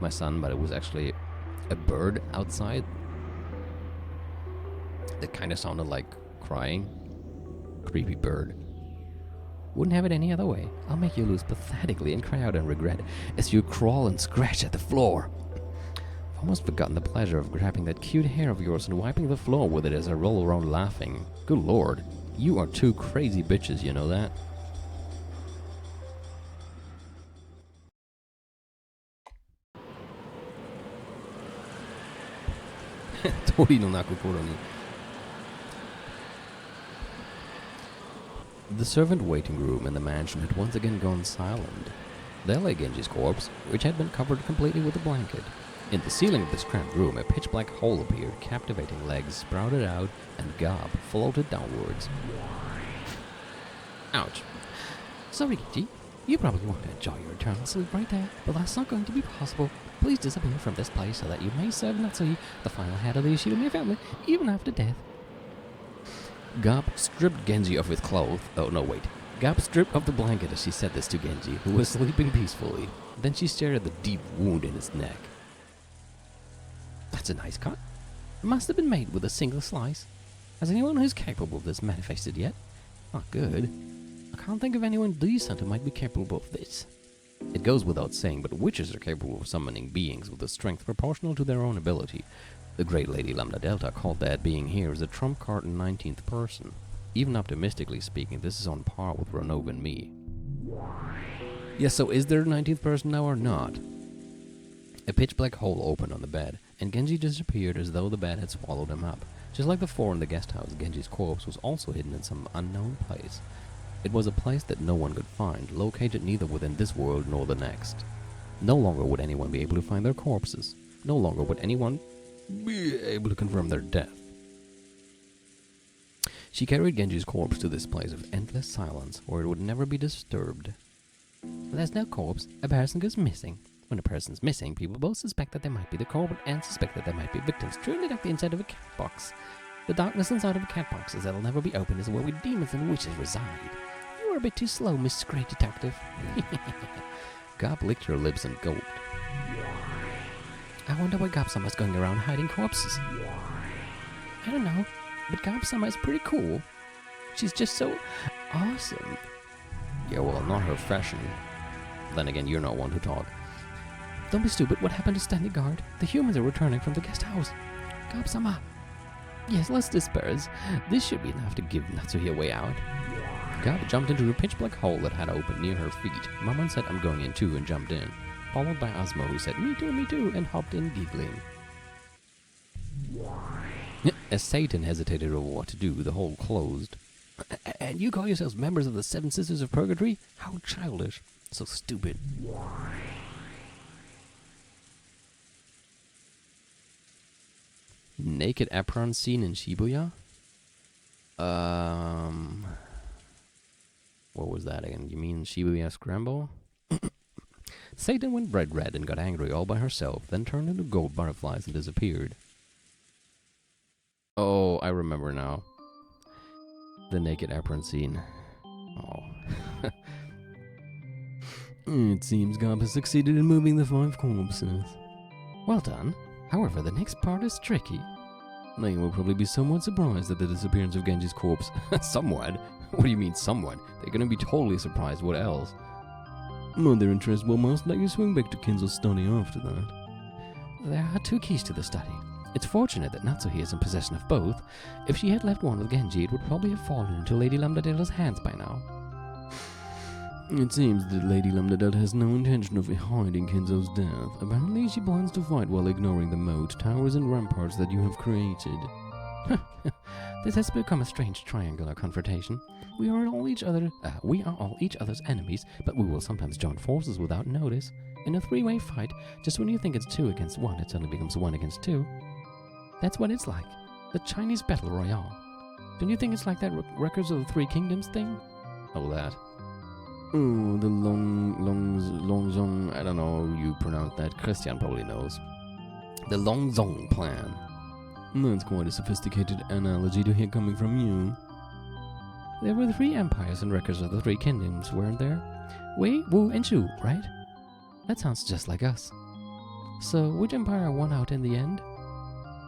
my son, but it was actually a bird outside that kind of sounded like crying. Creepy bird. Wouldn't have it any other way. I'll make you lose pathetically and cry out in regret as you crawl and scratch at the floor. I've almost forgotten the pleasure of grabbing that cute hair of yours and wiping the floor with it as I roll around laughing. Good lord, you are two crazy bitches, you know that? The servant waiting room in the mansion had once again gone silent. There lay Genji's corpse, which had been covered completely with a blanket. In the ceiling of this cramped room, a pitch-black hole appeared, captivating legs sprouted out, and Gob floated downwards. Ouch. Sorry, Genji. You probably want to enjoy your eternal sleep right there, but that's not going to be possible. Please disappear from this place so that you may serve Natsui, the final head of the Ishigami family, even after death. Gob stripped Genji of his clothes. Oh, no, wait. Gob stripped off the blanket as she said this to Genji, who was sleeping peacefully. Then she stared at the deep wound in his neck. That's a nice cut. It must have been made with a single slice. Has anyone who's capable of this manifested yet? Not good. I can't think of anyone decent who might be capable of this. It goes without saying, but witches are capable of summoning beings with a strength proportional to their own ability. The great Lady Lambda Delta called that being here as a trump card in 19th person. Even optimistically speaking, this is on par with Renova and me. Yes, so is there a 19th person now or not? A pitch-black hole opened on the bed, and Genji disappeared as though the bed had swallowed him up. Just like the four in the guest house, Genji's corpse was also hidden in some unknown place. It was a place that no one could find, located neither within this world nor the next. No longer would anyone be able to find their corpses. No longer would anyone be able to confirm their death. She carried Genji's corpse to this place of endless silence, where it would never be disturbed. There's no corpse. A person goes missing. When a person's missing, people both suspect that they might be the culprit and suspect that they might be victims, truly like the inside of a cat box. The darkness inside of a cat box that'll never be opened is where we demons and witches reside. You are a bit too slow, Miss Great Detective. Gob licked her lips and gulped. I wonder why Gob-sama's going around hiding corpses. I don't know, but Gob-sama is pretty cool. She's just so awesome. Yeah, well, not her fashion. Then again, you're not one to talk. Don't be stupid. What happened to standing guard? The humans are returning from the guest house. Gob-sama. Yes, let's disperse. This should be enough to give Natsuhi a way out. Gob jumped into a pitch-black hole that had opened near her feet. Maman said, "I'm going in too," and jumped in, followed by Asmo, who said, me too, and hopped in giggling. As Satan hesitated over what to do, the hole closed. And you call yourselves members of the Seven Sisters of Purgatory? How childish. So stupid. Naked apron scene in Shibuya? What was that again? You mean Shibuya Scramble? Satan went bright red and got angry all by herself, then turned into gold butterflies and disappeared. Oh, I remember now. The naked apron scene. Oh. It seems Gob has succeeded in moving the 5 corpses. Well done. However, the next part is tricky. They will probably be somewhat surprised at the disappearance of Genji's corpse. Somewhat? What do you mean, somewhat? They're gonna be totally surprised. What else? Well, their interest will most likely swing back to Kinzo's study after that. There are 2 keys to the study. It's fortunate that Natsuhi is in possession of both. If she had left one with Genji, it would probably have fallen into Lady Lambda Delta's hands by now. It seems that Lady Lambda Delta has no intention of hiding Kinzo's death. Apparently she plans to fight while ignoring the moat, towers and ramparts that you have created. This has become a strange triangular confrontation. We are all each other's enemies, but we will sometimes join forces without notice. In a 3-way fight, just when you think it's 2 against 1, it suddenly becomes 1 against 2. That's what it's like. The Chinese Battle Royale. Don't you think it's like that Records of the Three Kingdoms thing? Oh, that. Oh, the Longzong, I don't know how you pronounce that. Christian probably knows. The Longzong plan. That's quite a sophisticated analogy to hear coming from you. There were 3 empires in Records of the Three Kingdoms, weren't there? Wei, Wu, and Shu, right? That sounds just like us. So, which empire won out in the end?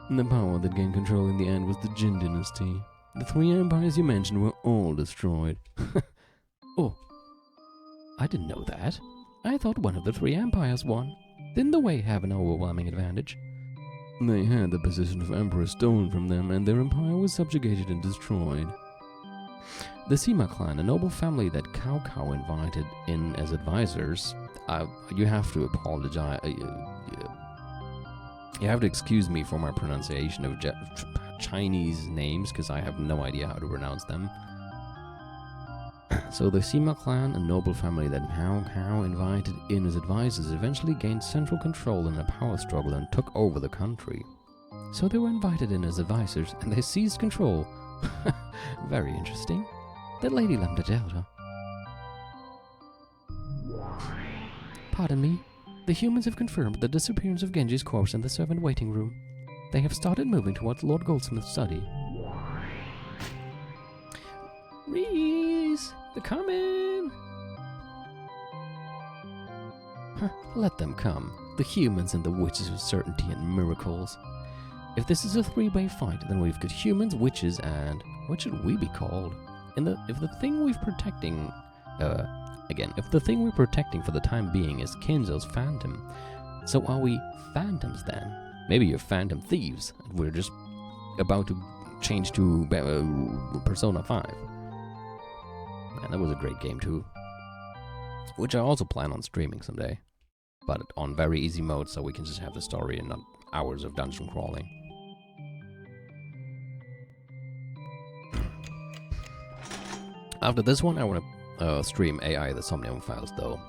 The power that gained control in the end was the Jin dynasty. The 3 empires you mentioned were all destroyed. Oh, I didn't know that. I thought one of the 3 empires won. Didn't the Wei have an overwhelming advantage? They had the position of emperor stolen from them, and their empire was subjugated and destroyed. The Sima clan, a noble family that Cao Cao invited in as advisors. You have to apologize. You have to excuse me for my pronunciation of Chinese names, because I have no idea how to pronounce them. So the Sima clan, a noble family that Cao Cao invited in as advisors, eventually gained central control in a power struggle and took over the country. So they were invited in as advisors, and they seized control. Very interesting. That lady Lambda Delta. Pardon me. The humans have confirmed the disappearance of Genji's corpse in the servant waiting room. They have started moving towards Lord Goldsmith's study. Reese! They're coming! Let them come. The humans and the witches of certainty and miracles. If this is a 3-way fight, then we've got humans, witches, and... what should we be called? If the thing we're protecting for the time being is Kenzo's phantom, so are we phantoms then? Maybe you're phantom thieves, and we're just about to change to Persona 5. Man, that was a great game too. Which I also plan on streaming someday. But on very easy mode, so we can just have the story and not hours of dungeon crawling. After this one, I want to stream AI the Somnium Files though.